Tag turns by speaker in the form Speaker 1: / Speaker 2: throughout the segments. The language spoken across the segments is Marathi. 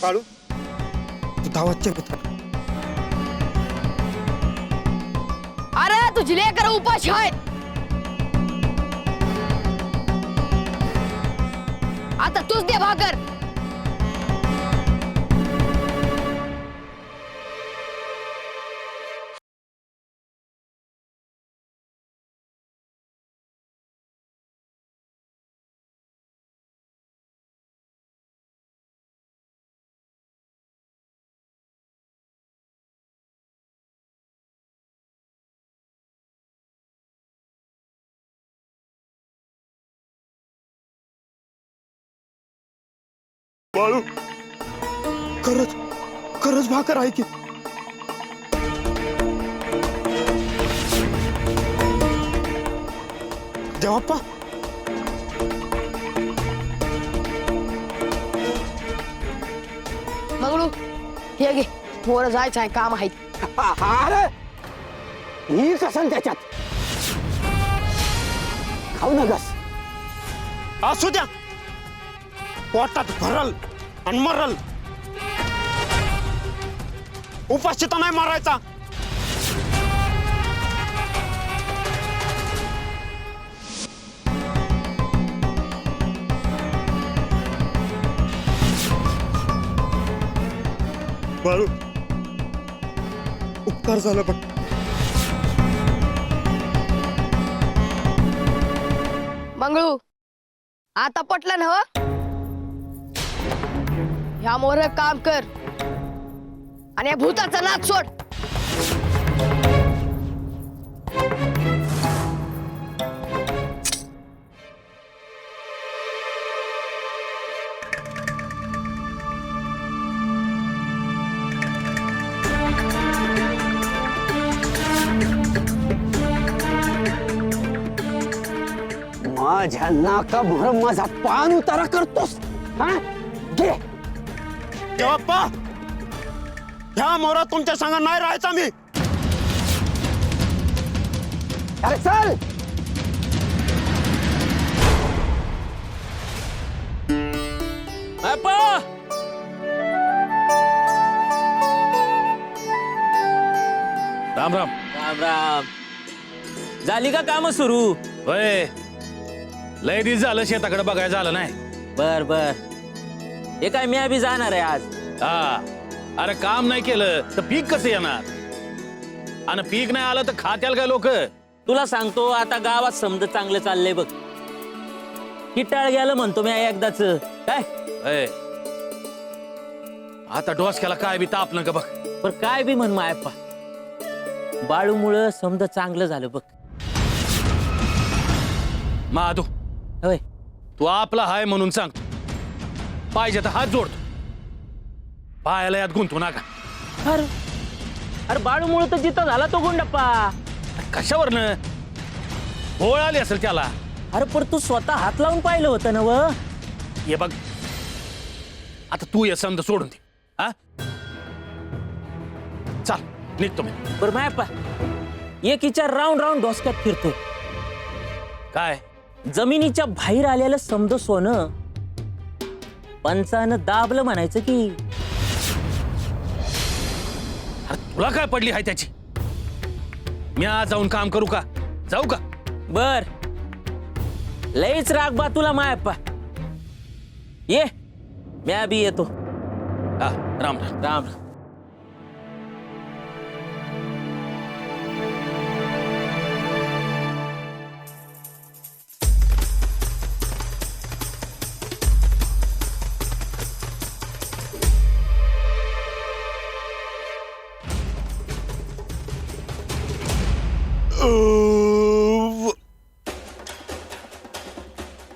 Speaker 1: बाळू तू धावतच्या मित्र
Speaker 2: अरे तुझी लेकर उपाशी आहे आता तूच दे भाकर
Speaker 1: बाळू खरंच खरंच भाकर आहे की देवाप्पा
Speaker 2: मंगळू हे घे वर जायचं आहे काम आहे
Speaker 3: अरे ही कसल त्याच्यात खाऊ नगस
Speaker 1: असू द्या पोटात भरल आणि मरल उपाशीता नाही मारायचा बाळू उपकार झाला पण
Speaker 2: मंगळू आता पटलं ना हो ह्या मोर काम कर आणि या भूताचा नाद सोड
Speaker 3: माझ्या नाकाभर माझा पान उतारा करतोस हा घे
Speaker 1: देवाप्पा ह्या मोरा तुमच्या संग नाही राहायचा मी
Speaker 3: अरे चल
Speaker 4: राम राम
Speaker 5: राम राम झाली का काम सुरू
Speaker 4: होय लय दिवस झालं शेताकडे बघायला झालं नाही
Speaker 5: बर बर हे काय मी बी जाणार आहे आज
Speaker 4: हा अरे काम नाही केलं तर पीक कसं येणार आणि पीक नाही आलं तर खात्याल काय लोक
Speaker 5: तुला सांगतो आता गावात समज चांगलं चाललंय बघ किटाळ गेलं म्हणतो मी एकदाच काय
Speaker 4: आता डोसक्याला काय बी तापलं का बघ
Speaker 5: पर काय बी म्हण मायप्पा बाळूमुळं समज चांगलं झालं बघ
Speaker 4: महादू
Speaker 5: होय
Speaker 4: तू आपला हाय म्हणून सांग पाहिजे तर हात जोडतो पायाला यात गुंतू नका
Speaker 5: अरे अरे बाळूमुळं तर जिथं झाला तो गुंडप्पा
Speaker 4: कशावरनं होळ आली असेल त्याला
Speaker 5: अरे पण तू स्वतः हात लावून पाहिलं होतं ना व
Speaker 4: हे बघ आता तू या समज सोडून दे हा चाल निघतो मी
Speaker 5: बरं मायप्पा एक विचार राऊंड राऊंड डोसक्यात फिरतोय
Speaker 4: काय
Speaker 5: जमिनीच्या बाहेर आलेलं समज सोनं पंचानं दाबलं म्हणायचं की
Speaker 4: अरे तुला काय पडली हाय त्याची मी आज जाऊन काम करू का जाऊ का
Speaker 5: बर लईच राग बा तुला मायप्पा ये म्या बी येतो
Speaker 4: हा राम राम
Speaker 5: राम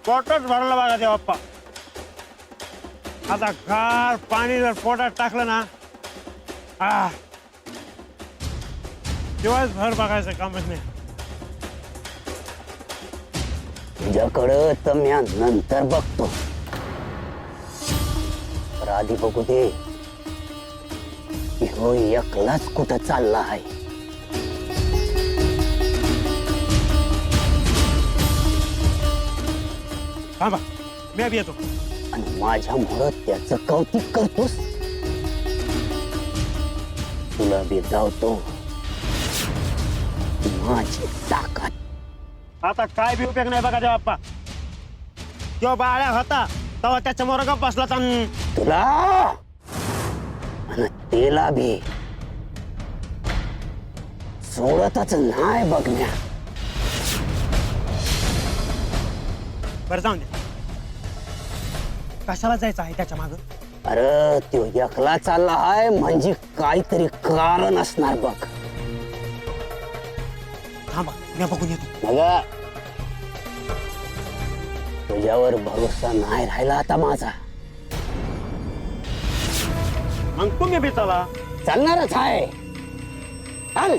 Speaker 1: पोटात भरला बघा देवाप्पा आता गार पाणी जर पोटात टाकलं ना दिवसभर बघायचं कामच नाही
Speaker 3: तुझ्याकडं तर म्या नंतर बघतो तर आधी बघू दे की हो एकलाच कुठं चालला आहे
Speaker 1: थांबा मी बी येतो
Speaker 3: आणि माझ्यामुळं त्याचं कौतुक करतोस तुला बी जावतो माझी ताकद.
Speaker 1: आता काय बी उपयोग नाही बघा त्या बाप्पा. तो बाळ्या होता तेव्हा त्याच्या मोर गप बसला
Speaker 3: तुला आणि तेला बी सोडतच नाही बघण्या.
Speaker 1: बरं जाऊन दे. कशाला जायचं आहे त्याच्या माग?
Speaker 3: अरे तो एकला चालला आहे म्हणजे काहीतरी कारण असणार बघ.
Speaker 1: थांबा मी बघून येतो.
Speaker 3: बघा तुझ्यावर भरोसा नाही राहिला आता माझा.
Speaker 1: मग तुम्ही बी चला.
Speaker 3: चालणारच आहे. चाल.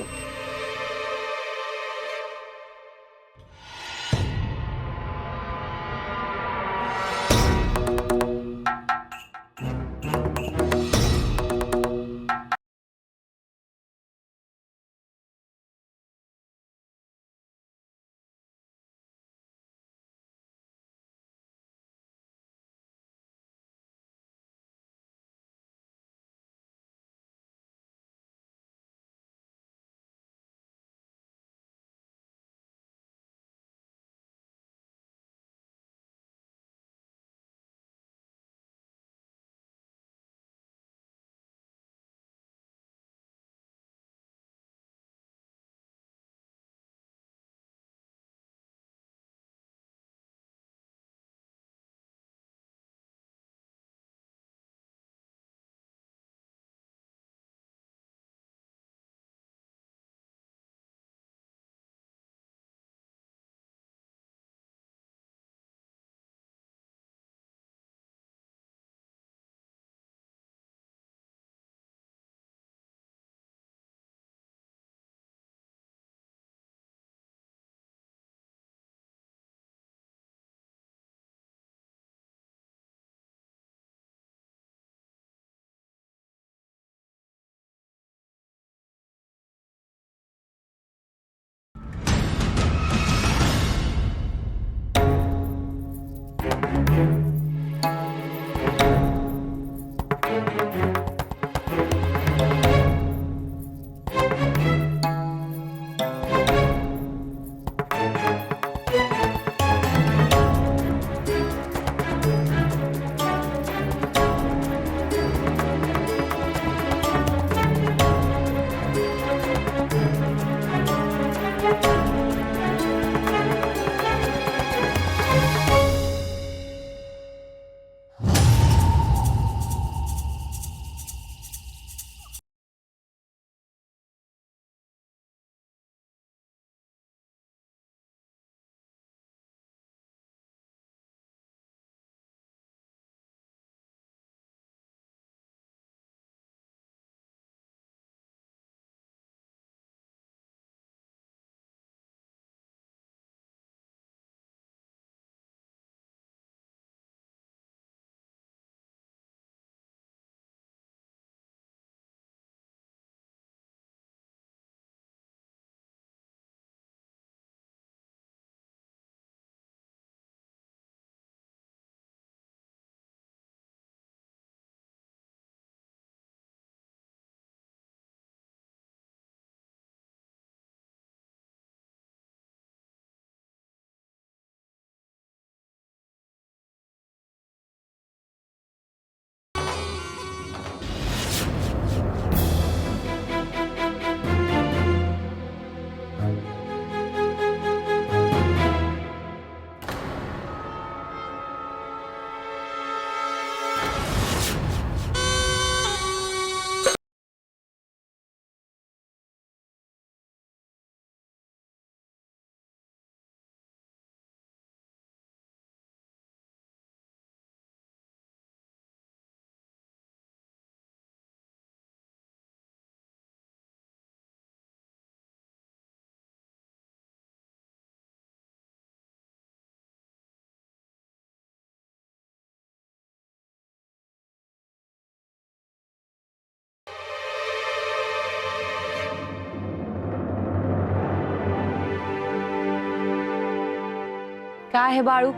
Speaker 6: काय आहे बाळू,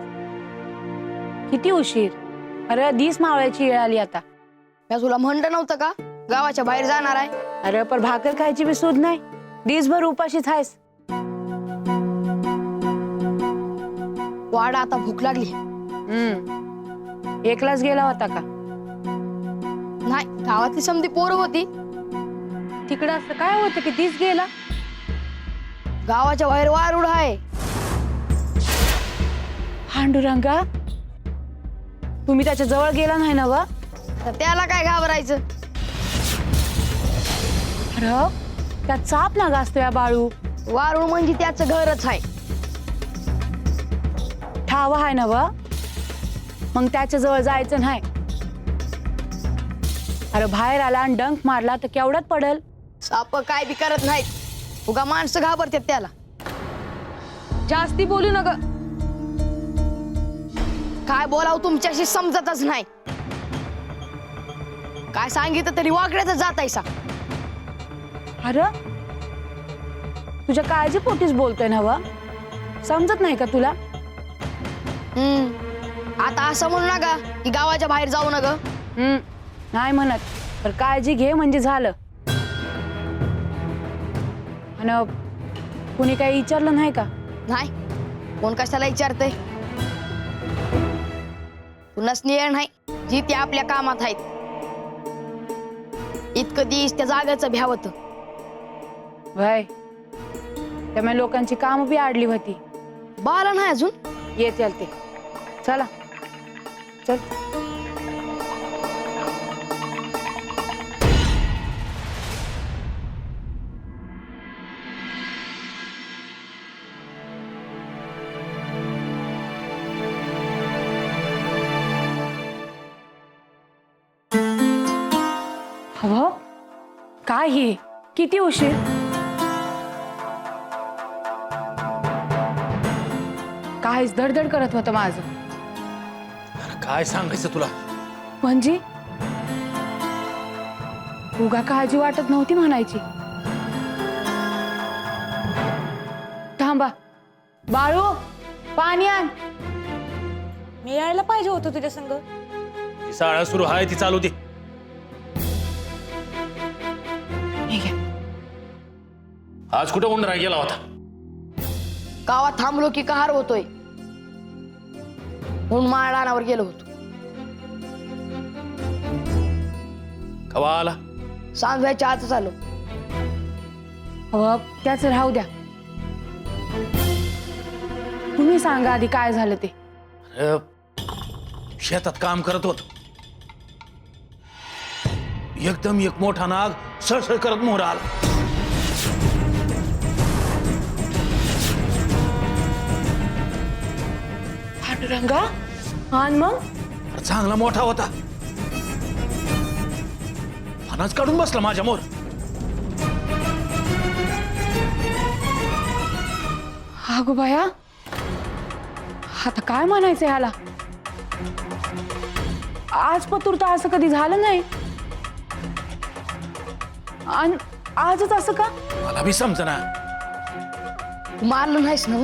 Speaker 6: किती उशीर? अरे 10 मावळ्याची वेळ आली आता.
Speaker 2: मी तुला म्हणलं नव्हतं का गावाच्या बाहेर जाणार आहे.
Speaker 6: अरे पण भाकर खायची बी सूद नाही, दिसभर उपाशीच आहेस.
Speaker 2: वाडा आता भूक लागली.
Speaker 6: एकलाच गेला होता का?
Speaker 2: नाही, गावातली समधी पोरं होती.
Speaker 6: तिकडं असं काय होतं की दिस गेला?
Speaker 2: गावाच्या बाहेर वारुळ आहे.
Speaker 6: पांडुरंगा, तुम्ही त्याच्या जवळ गेला नाही ना व?
Speaker 2: तर त्याला काय घाबरायचं?
Speaker 6: अरे त्यात चाप ना गाजतो या बाळू.
Speaker 2: वारुळ म्हणजे त्याचं घरच आहे.
Speaker 6: ठाव आहे ना व? मग त्याच्या जवळ जायचं नाही. अरे बाहेर आला आणि डंक मारला तर केवढ्यात पडेल?
Speaker 2: साप काय बी करत नाहीत, उगा माणसं घाबरतात त्याला.
Speaker 6: जास्ती बोलू नका.
Speaker 2: काय बोलावं तुमच्याशी समजतच नाही. काय सांगितलं तरी वाकड्याच जात आहे सा.
Speaker 6: अरे तुझ्या काळजी पोटीच बोलतोय ना व? समजत नाही का तुला?
Speaker 2: आता असं म्हणू नका की गावाच्या बाहेर जाऊ नका.
Speaker 6: नाही म्हणत, तर काळजी घे म्हणजे झालं. आणि कुणी काही विचारलं नाही का?
Speaker 2: नाही, कोण कशाला विचारतंय? कुणाच नियळ नाही, जी ते आपल्या कामात आहेत. इतकं दिस त्या जागेचं भ्यावत.
Speaker 6: भाई त्यामुळे लोकांची काम बी आडली होती.
Speaker 2: बाला नाही अजून.
Speaker 6: येते ते. चला चल. हवं काय हे? किती उशीर? काहीच धडधड करत होतं माझं.
Speaker 4: अरे काय सांगायचं तुला?
Speaker 6: म्हणजे उगा काळजी वाटत नव्हती म्हणायची. थांबा बाळू, पाणी आण.
Speaker 7: मी यायला पाहिजे होतं तुझ्या संग.
Speaker 4: ती शाळा सुरू आहे ती चालू दे.
Speaker 6: हे घ्या.
Speaker 4: आज कुठं उंडरा गेला होता?
Speaker 2: गावात थांबलो की कहार होतोय म्हणून माळरानावर गेलो होतो.
Speaker 4: कवा आला?
Speaker 2: सांज व्हायच्या आतच आलो.
Speaker 6: अहो त्याच राहू द्या. तुम्ही सांगा आधी काय झालं ते.
Speaker 4: अरे, शेतात काम करत होत, एकदम एक मोठा नाग सळसळ करत मोहर आला.
Speaker 6: पांडुरंगा, आणि मग?
Speaker 4: अरे, चांगला मोठा होता, फणस काढून बसला माझ्या मोर.
Speaker 6: अगो बाया, आता काय म्हणायचं ह्याला? आज पतूर तर असं कधी झालं नाही, आणि आजच असं का?
Speaker 4: मला बी समजना.
Speaker 2: तू मारलं नाहीस ना?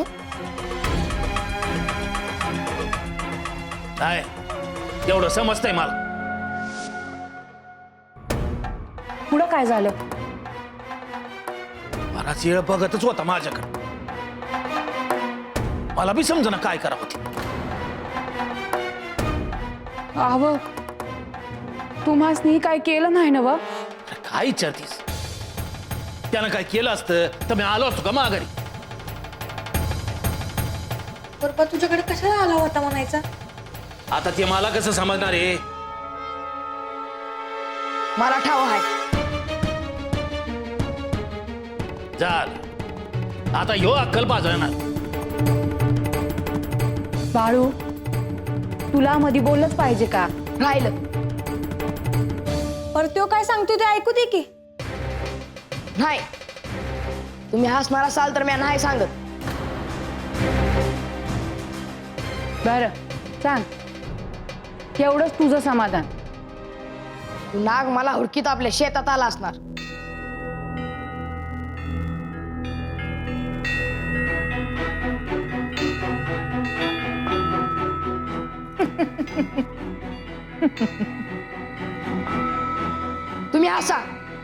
Speaker 4: नाही, एवढं समजतंय मला.
Speaker 6: पुढं काय झालं?
Speaker 4: बराच वेळ बघतच होता माझ्याकडे, मला बी समजना काय करावं ते.
Speaker 6: अहो तुम्हासनी काय केलं नाही ना व?
Speaker 4: अरे, काय विचारतीस? त्यानं काय केलं असतं तर मी आलो असतो का माघारी?
Speaker 7: बरोबर तुझ्याकडे कशाला आला होता म्हणायचा?
Speaker 4: आता ते मला कसं समजणार आहे?
Speaker 2: मला ठाव आहे.
Speaker 4: झालं, आता ह्यो अक्कल बाजवणार.
Speaker 6: बाळू, तुला मधी बोललंच पाहिजे का?
Speaker 2: राहिलं.
Speaker 7: पर तो काय सांगतोय ते ऐकू दे की.
Speaker 2: नाही, तुम्ही हसणार असाल तर मी नाही सांगत.
Speaker 6: बरं सांग, एवढंच तुझं समाधान?
Speaker 2: नाग मला हुडकीत आपल्या शेतात आला असणार. तुम्ही बसा,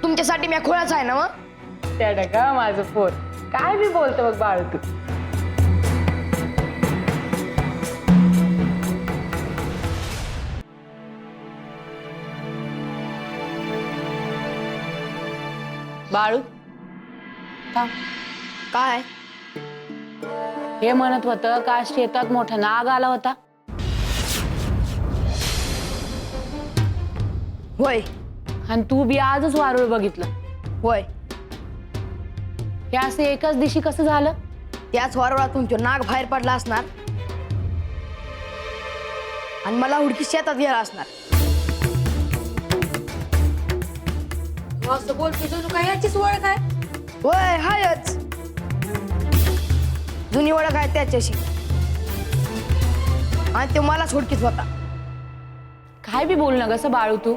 Speaker 2: तुमच्यासाठी मी खोळाच आहे ना मग.
Speaker 6: त्या का माझं पोर काय बी बोलतो बघ बाळू तू. बाळू थांब.
Speaker 2: काय
Speaker 6: हे म्हणत होतं का शेतात मोठा नाग आला होता.
Speaker 2: होय
Speaker 6: आणि तू बी आजच वारुळ बघितलं.
Speaker 2: होय,
Speaker 6: हे असं एकाच दिवशी कसं झालं.
Speaker 2: त्याच वारुळातून तो नाग बाहेर पडला असणार आणि मला हुडकी शेतात गेला असणार.
Speaker 7: तू असं बोलतो जणू काय याचीच ओळख आहे.
Speaker 2: होय हायच, जुनी ओळख आहे त्याच्याशी, आणि तो मलाच हुडकीत होता.
Speaker 6: काय बी बोल ना कसं बाळू तू.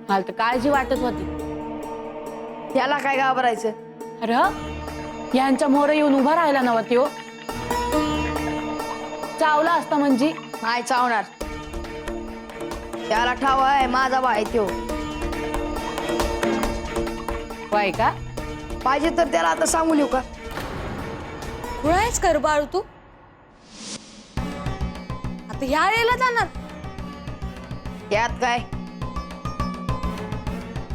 Speaker 6: मला तर काळजी वाटत होती.
Speaker 2: त्याला काय घाबरायचं.
Speaker 6: अरे यांच्या मोर येऊन उभा राहिला नव्हा त्यो. चावला असता म्हणजे.
Speaker 2: नाही चावणार, त्याला ठाव आहे माझा भाई त्यो.
Speaker 6: वाय का
Speaker 2: पाहिजे तर त्याला आता सांगू लिहू का.
Speaker 7: खुळायच कर बाळू तू. आता ह्या वेळेला जाणार.
Speaker 2: त्यात काय,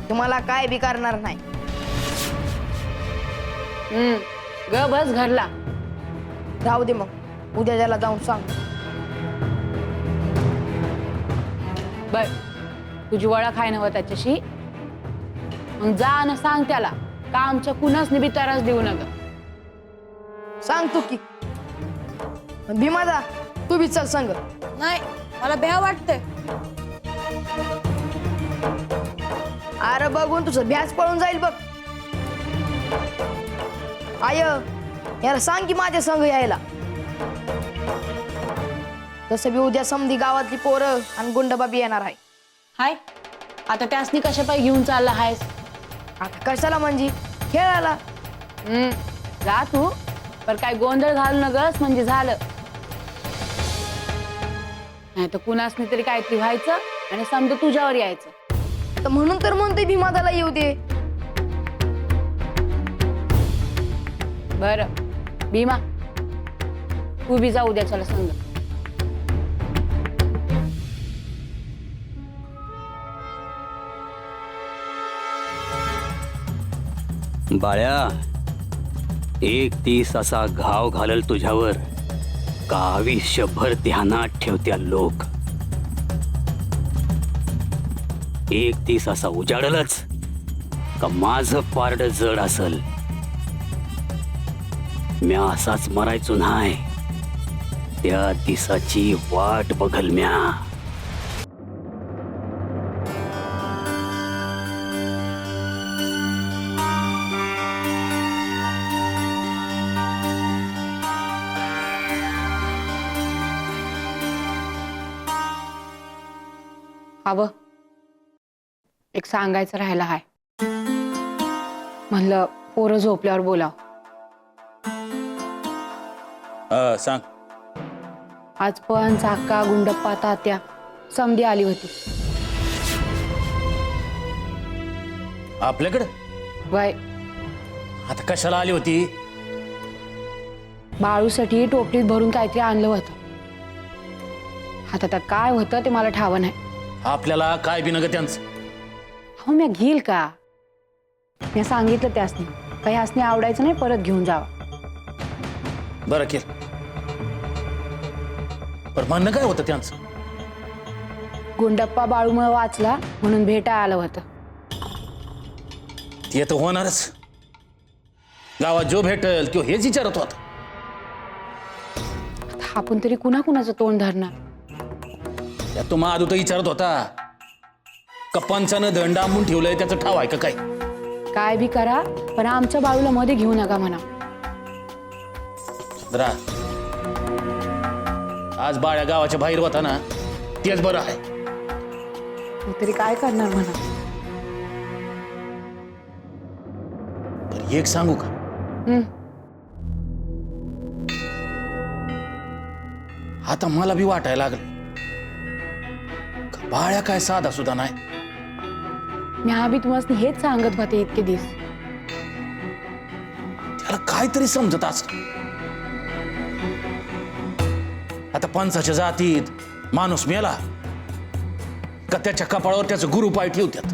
Speaker 2: तुम्हाला काय बी करणार नाही.
Speaker 6: ग बस घरला.
Speaker 2: राहू दे मग, उद्या त्याला जाऊन सांग.
Speaker 6: बर तुझी ओळख आहे नव त्याच्याशी. मग जा न सांग त्याला का आमच्या कुणाच बी त्रास देऊ नका.
Speaker 2: सांग तू की. भीमा जा, तू बी चल संग.
Speaker 7: नाही, मला भ्या वाटतंय.
Speaker 2: अरे बघून तुझं भ्यास पळून जाईल बघ. आय याला सांग की माझ्या संग यायला. तसं बी उद्या समधी गावातली पोरं आणि गुंडबाबी येणार आहे.
Speaker 6: हाय आता त्यासनी कशा पाय घेऊन चालला आहेस.
Speaker 2: आता कशाला म्हणजे खेळायला.
Speaker 6: जा तू, पण काय गोंधळ घालू नगस म्हणजे झालं. नाही तर कुणासनी तरी काहीतरी व्हायचं आणि समजा तुझ्यावर यायचं.
Speaker 2: तर म्हणून तर म्हणतोय भीमादाला येऊ दे.
Speaker 6: बर भीमा तू बी जा उद्याच्याला संग.
Speaker 3: बाळ्या, 31 असा घाव घालल तुझ्यावर का आयुष्यभर ध्यानात ठेवत्या लोक. 31 असा उजाडलच का माझं पारड जड असल. म्या असाच मरायचो नाही, त्या दिसाची वाट बघल म्या.
Speaker 6: हवं एक सांगायचं राहायला हाय. म्हणलं पोरं झोपल्यावर बोलाव.
Speaker 4: सांग.
Speaker 6: आज पण चाका गुंडप्पा तात्या समधी आली होती.
Speaker 4: आपल्याकडे
Speaker 6: वय
Speaker 4: आता कशाला आली होती.
Speaker 6: बाळूसाठी टोपलीत भरून काहीतरी आणलं होतं. आता त्यात काय होतं ते मला ठाव नाही.
Speaker 4: आपल्याला काय बी नग त्यांचं.
Speaker 6: हो मी घेईल का. मी सांगितलं त्यासनी काही असणे आवडायचं नाही, परत घेऊन जावा.
Speaker 4: बरं केलं. पण म्हणणं काय होतं त्यांचं.
Speaker 6: गुंडप्पा बाळूमुळे वाचला म्हणून भेटा आलं होतं.
Speaker 4: ते तर होणारच. गावात जो भेटल तो हेच विचारत होता.
Speaker 6: आता आपण तरी कुणाकुणाचं तोंड धरणार.
Speaker 4: त्या तो माधू तर विचारत होता का पंचानं दंड आंबून ठेवलंय त्याचं ठाव आहे का काय.
Speaker 6: काय बी करा पण आमच्या बाळूला मध्ये घेऊ नका म्हणा.
Speaker 4: जरा आज बाळ्या गावाच्या बाहेर होता ना, तेच बरं आहे.
Speaker 6: मग तरी काय करणार म्हणा.
Speaker 4: पण एक सांगू का. आता मला बी वाटायला लागलं का बाळ्या काय साधा सुद्धा नाही.
Speaker 6: मी आधी तुम्हाला हेच सांगत होते इतके दिवस.
Speaker 4: त्याला काहीतरी समजत असत. आता पंचाच्या जातीत माणूस मेला का त्याच्या कपाळावर त्याचं गुरु पाय ठेवतात.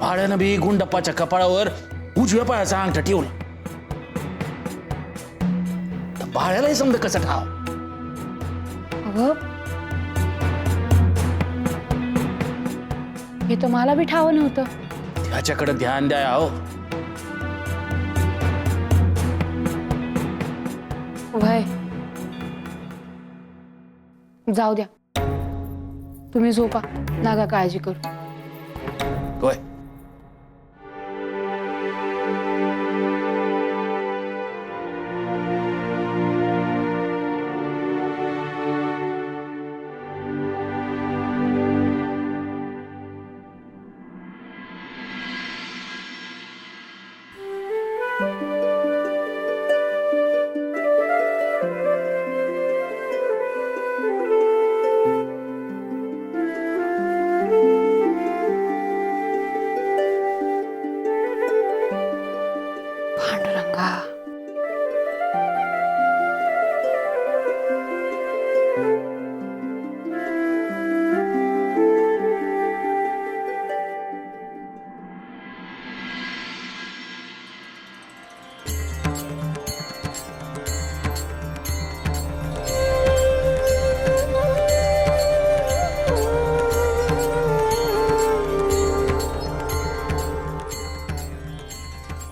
Speaker 4: भाड्यानं बी गुंडप्पाच्या कपाळावर उजव्या पायाचा अंगठा ठेवला. तर भाड्यालाही समजा कसं ठाव.
Speaker 6: अगं हे तर मला बी ठाव नव्हतं.
Speaker 4: त्याच्याकडे ध्यान द्या हो.
Speaker 6: वय जाऊ द्या, तुम्ही झोपा, नका काळजी करू.